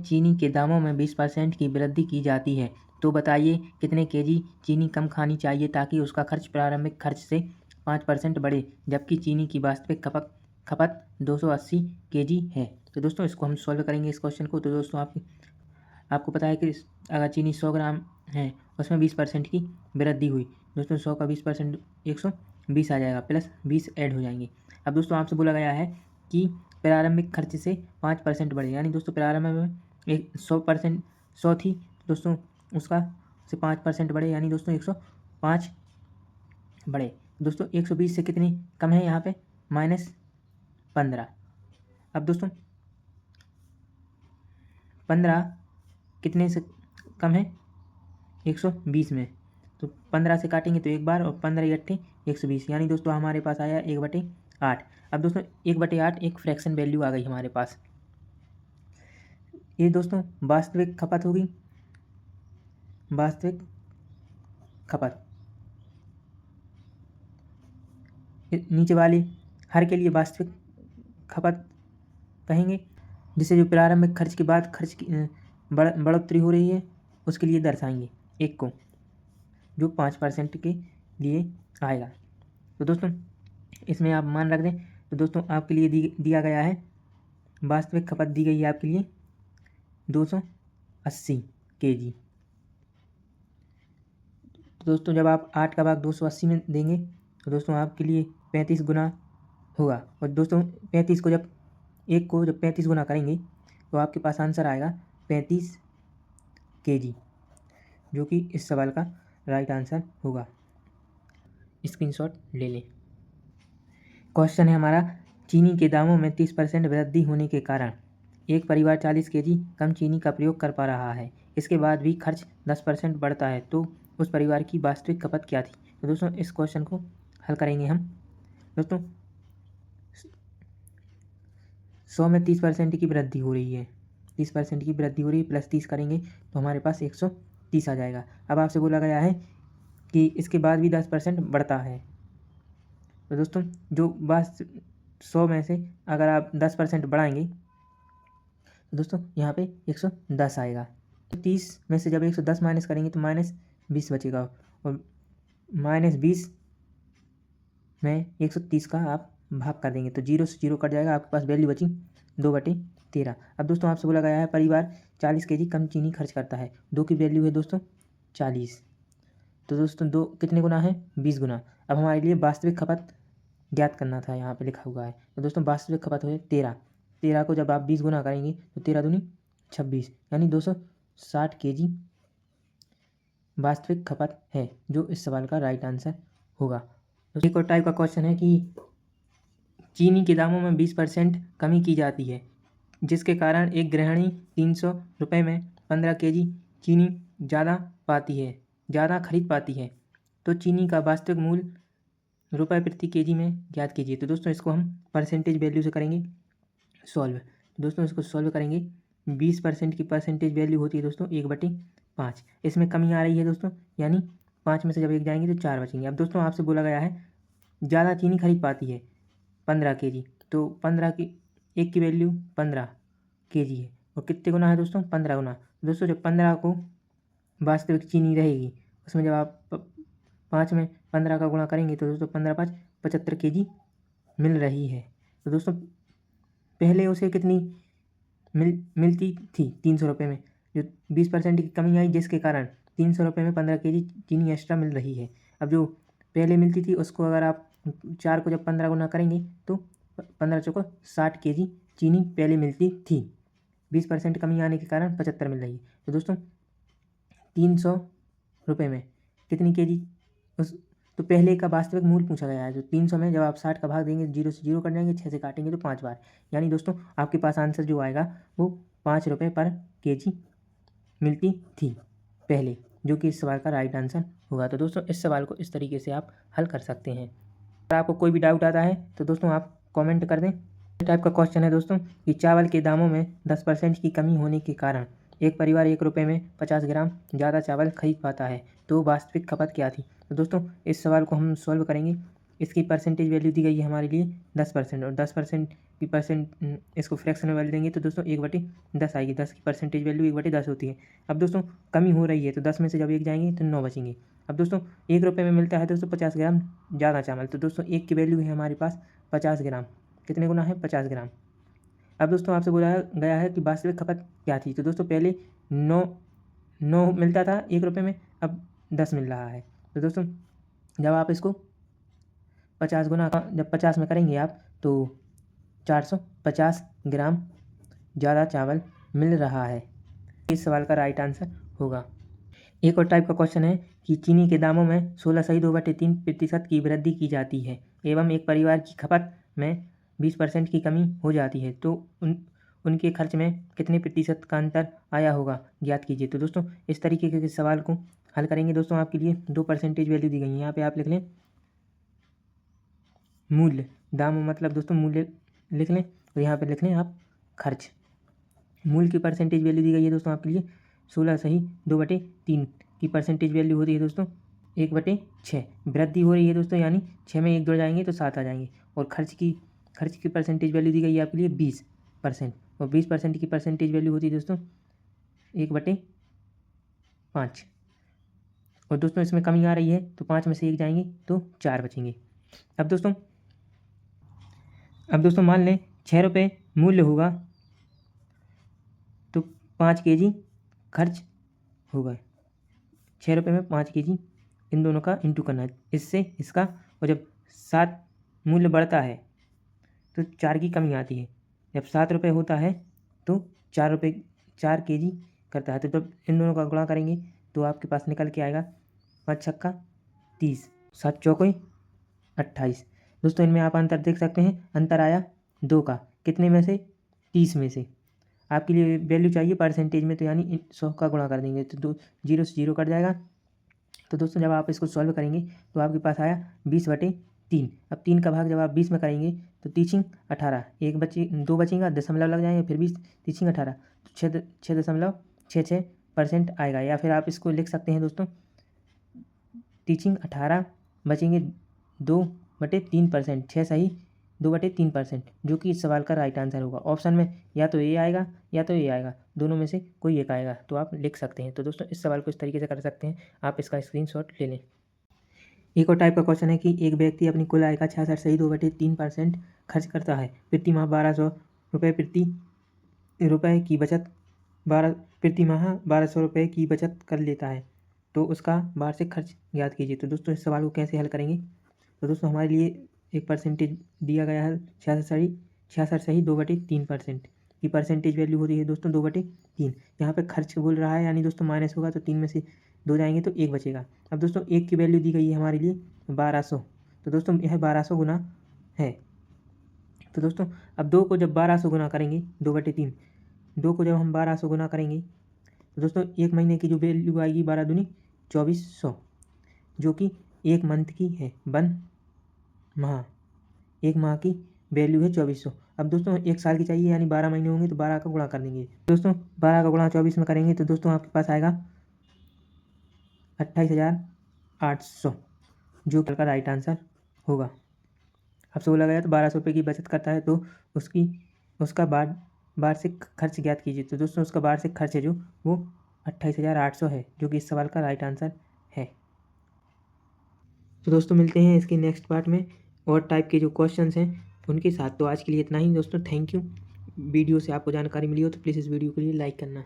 चीनी के दामों में 20% की वृद्धि की जाती है, तो बताइए कितने केजी चीनी कम खानी चाहिए ताकि उसका खर्च प्रारंभिक खर्च से 5% बढ़े, जबकि चीनी की वास्तविक खपत 280 केजी है। तो दोस्तों इसको हम सॉल्व करेंगे इस क्वेश्चन को। तो दोस्तों आपको पता है कि अगर चीनी 100 ग्राम है, उसमें 20% की वृद्धि हुई। दोस्तों 100 का 20% 120 आ जाएगा, प्लस 20 ऐड हो जाएंगे। अब दोस्तों आपसे बोला गया है कि प्रारंभिक खर्च से 5% बढ़े, यानी दोस्तों प्रारंभ में 100 थी, दोस्तों उसका से 5% बढ़े, यानी दोस्तों 105 बढ़े। दोस्तों 120 से कितनी कम है यहाँ पे? -15। अब दोस्तों 15 कितने से कम है? 120 में। तो 15 से काटेंगे तो एक बार, और 15 अट्ठे 120, यानी दोस्तों हमारे पास आया 1/8। अब दोस्तों 1/8 एक फ्रैक्शन वैल्यू आ गई हमारे पास। ये दोस्तों वास्तविक खपत होगी, वास्तविक खपत। नीचे वाली हर के लिए वास्तविक खपत कहेंगे, जिसे जो प्रारंभिक खर्च के बाद खर्च की बढ़ोतरी हो रही है उसके लिए दर्शाएंगे एक को, जो 5% के लिए आएगा। तो दोस्तों इसमें आप मान रख दें। तो दोस्तों आपके लिए दिया गया है, वास्तविक खपत दी गई है आपके लिए 280 केजी। तो दोस्तों जब आप 8 का भाग 280 में देंगे तो दोस्तों आपके लिए 35 गुना होगा। और दोस्तों 35 को जब 35 गुना करेंगे तो आपके पास आंसर आएगा 35 केजी, जो कि इस सवाल का राइट आंसर होगा। स्क्रीनशॉट ले लें। क्वेश्चन है हमारा, चीनी के दामों में 30% वृद्धि होने के कारण एक परिवार 40 केजी कम चीनी का प्रयोग कर पा रहा है। इसके बाद भी खर्च 10% बढ़ता है, तो उस परिवार की वास्तविक खपत क्या थी? तो दोस्तों इस क्वेश्चन को हल करेंगे हम। दोस्तों 100 में 30% की वृद्धि हो रही है, 30% की वृद्धि हो रही है, प्लस 30 करेंगे तो हमारे पास 130 आ जाएगा। अब आपसे बोला गया है कि इसके बाद भी 10% बढ़ता है। तो दोस्तों जो 100 में से अगर आप 10% बढ़ाएंगे तो दोस्तों यहाँ पे 110 आएगा। तो 30 में से जब 110 माइनस करेंगे तो -20 बचेगा, और -20 में 130 का आप भाग कर देंगे तो 0 से 0 कट जाएगा, आपके पास वैल्यू बची 2/13। अब दोस्तों आपसे बोला गया है परिवार 40 केजी कम चीनी खर्च करता है, 2 की वैल्यू है दोस्तों 40। तो दोस्तों 2 कितने गुना है? 20 गुना। अब हमारे लिए वास्तविक खपत ज्ञात करना था, यहाँ पे लिखा हुआ है। तो दोस्तों वास्तविक खपत है 13 को जब आप 20 गुना करेंगे तो 13 दूनी 26, यानी 260 केजी वास्तविक खपत है, जो इस सवाल का राइट आंसर होगा। तो एक और टाइप का क्वेश्चन है कि चीनी के दामों में 20% कमी की जाती है, जिसके कारण एक गृहिणी 300 रुपये में 15 केजी चीनी ज़्यादा खरीद पाती है, तो चीनी का वास्तविक मूल्य रुपये प्रति केजी में ज्ञात कीजिए। तो दोस्तों इसको हम परसेंटेज वैल्यू से करेंगे सॉल्व। दोस्तों इसको सॉल्व करेंगे, 20% की परसेंटेज वैल्यू होती है दोस्तों 1/5। इसमें कमी आ रही है दोस्तों, यानी 5 में से जब 1 जाएंगे तो 4 बचेंगे। अब दोस्तों आपसे बोला गया है ज़्यादा चीनी खरीद पाती है 15 केजी, तो 15 की 1 की वैल्यू 15 केजी है, और कितने गुना है दोस्तों? 15 गुना। दोस्तों जब 15 को वास्तविक चीनी रहेगी, उसमें जब आप 5 में 15 का गुणा करेंगे तो दोस्तों 15 5 75 केजी मिल रही है। तो दोस्तों पहले उसे कितनी मिलती थी? 300 रुपये में, जो 20% की कमी आई जिसके कारण 300 रुपये में 15 केजी चीनी एक्स्ट्रा मिल रही है। अब जो पहले मिलती थी उसको अगर आप 4 को जब 15 गुना करेंगे तो 15 चौको 60 केजी चीनी पहले मिलती थी, 20% कमी आने के कारण 75 मिल रही है। तो दोस्तों 300 रुपये में कितनी केजी तो पहले का वास्तविक मूल्य पूछा गया है, जो 300 में जब आप 60 का भाग देंगे 0 से 0 कट जाएंगे, 6 से काटेंगे तो 5 बार, यानी दोस्तों आपके पास आंसर जो आएगा वो 5 रुपये पर केजी मिलती थी पहले, जो कि इस सवाल का राइट आंसर होगा। तो दोस्तों इस सवाल को इस तरीके से आप हल कर सकते हैं। अगर आपको कोई भी डाउट आता है तो दोस्तों आप कॉमेंट कर दें। इस टाइप का क्वेश्चन है दोस्तों कि चावल के दामों में 10% की कमी होने के कारण एक परिवार 1 रुपये में 50 ग्राम ज़्यादा चावल खरीद पाता है, तो वास्तविक खपत क्या थी? तो दोस्तों इस सवाल को हम सॉल्व करेंगे इसकी परसेंटेज वैल्यू दी गई है हमारे लिए 10%, और 10% की इसको फ्रैक्शन में वैल्यू देंगे तो दोस्तों 1/10 आएगी। 10 की परसेंटेज वैल्यू 1/10 होती है। अब दोस्तों कमी हो रही है तो 10 में से जब 1 जाएंगे तो 9 बचेंगे। अब दोस्तों 1 रुपये में मिलता है दोस्तों 50 ग्राम ज़्यादा चावल, तो दोस्तों 1 की वैल्यू है हमारे पास 50 ग्राम। कितने गुना है? 50 ग्राम। अब दोस्तों आपसे बोला गया है कि वास्तविक खपत क्या थी, तो दोस्तों पहले 9 मिलता था 1 रुपये में, अब 10 मिल रहा है। तो दोस्तों जब आप इसको 50 गुना का जब 50 में करेंगे आप तो 450 ग्राम ज़्यादा चावल मिल रहा है। इस सवाल का राइट आंसर होगा। एक और टाइप का क्वेश्चन है कि चीनी के दामों में 16.3% की वृद्धि की जाती है एवं एक परिवार की खपत में 20% की कमी हो जाती है, तो उनके खर्च में कितने प्रतिशत का अंतर आया होगा, ज्ञात कीजिए। तो दोस्तों इस तरीके के सवाल को हल करेंगे दोस्तों आपके लिए 2 परसेंटेज वैल्यू दी गई है। यहाँ पे आप लिख लें मूल्य, दाम मतलब दोस्तों मूल्य लिख लें, और यहाँ पे लिख लें आप खर्च। मूल्य की परसेंटेज वैल्यू दी गई है दोस्तों आपके लिए 16 सही 2/3 की परसेंटेज वैल्यू होती है दोस्तों 1/6। वृद्धि हो रही है दोस्तों, यानी 6 में 1 जोड़ जाएंगे तो 7 आ जाएंगे। और खर्च की परसेंटेज वैल्यू दी गई है आपके लिए 20%, और 20% की परसेंटेज वैल्यू होती है दोस्तों 1/5। और दोस्तों इसमें कमी आ रही है तो 5 में से 1 जाएंगे तो 4 बचेंगे। अब दोस्तों मान लें 6 रुपये मूल्य होगा तो 5 kg खर्च होगा। 6 रुपये में 5 kg, इन दोनों का इंटू करना है, इससे इसका। और जब 7 मूल्य बढ़ता है तो 4 की कमी आती है। जब 7 रुपये होता है तो 4 kg करता है। तो जब इन दोनों का गुणा करेंगे तो आपके पास निकल के आएगा 5 छक्का 30, 7 चौके 28। दोस्तों इनमें आप अंतर देख सकते हैं, अंतर आया 2 का, कितने में से? 30 में से। आपके लिए वैल्यू चाहिए परसेंटेज में, तो यानी 100 का गुणा कर देंगे तो 0 से 0 कट जाएगा। तो दोस्तों जब आप इसको सॉल्व करेंगे तो आपके पास आया 20/3। अब 3 का भाग जब आप 20 में करेंगे तो 18, 2 बचेगा, दशमलव लग जाएंगे, फिर 20 18 तो 6.66% आएगा। या फिर आप इसको लिख सकते हैं दोस्तों 18 बचेंगे 2/3%, 6 सही 2/3%, जो कि इस सवाल का राइट आंसर होगा। ऑप्शन में या तो ये आएगा या तो ये आएगा, दोनों में से कोई एक आएगा, तो आप लिख सकते हैं। तो दोस्तों इस सवाल को इस तरीके से कर सकते हैं, आप इसका स्क्रीनशॉट ले लें। एक और टाइप का क्वेश्चन है कि एक व्यक्ति अपनी कुल आय का 66 सही 2/3% खर्च करता है, प्रति माह 1200 रुपये की बचत प्रति माह 1200 रुपये की बचत कर लेता है, तो उसका वार्षिक खर्च ज्ञात कीजिए। तो दोस्तों इस सवाल को कैसे हल करेंगे? तो दोस्तों हमारे लिए एक परसेंटेज दिया गया है 66 सही 2/3% की परसेंटेज वैल्यू होती है दोस्तों 2/3। यहाँ पे खर्च बोल रहा है, यानी दोस्तों माइनस होगा तो 3 में से 2 जाएंगे तो 1 बचेगा। अब दोस्तों 1 की वैल्यू दी गई है हमारे लिए 1200, तो दोस्तों यह 1200 गुना है। तो दोस्तों अब 2 को जब 1200 गुना करेंगे 2/3, 2 को जब हम 1200 गुना करेंगे तो दोस्तों 1 महीने की जो वैल्यू आएगी 12 दूनी 2400, जो कि 1 मंथ की है, 1 माह की वैल्यू है 2400। अब दोस्तों 1 साल की चाहिए, यानी 12 महीने होंगे तो 12 का गुणा कर देंगे। दोस्तों 12 का गुणा 24 में करेंगे तो दोस्तों आपके पास आएगा 28,800, जो का राइट आंसर होगा। आपसे बोला गया तो 1200 रुपये की बचत करता है तो उसका वार्षिक खर्च ज्ञात कीजिए। तो दोस्तों उसका वार्षिक खर्च है जो वो 28,800 है, जो कि इस सवाल का राइट आंसर है। तो दोस्तों मिलते हैं इसके नेक्स्ट पार्ट में और टाइप के जो क्वेश्चंस हैं उनके साथ। तो आज के लिए इतना ही दोस्तों, थैंक यू। वीडियो से आपको जानकारी मिली हो तो प्लीज़ इस वीडियो के लिए लाइक करना।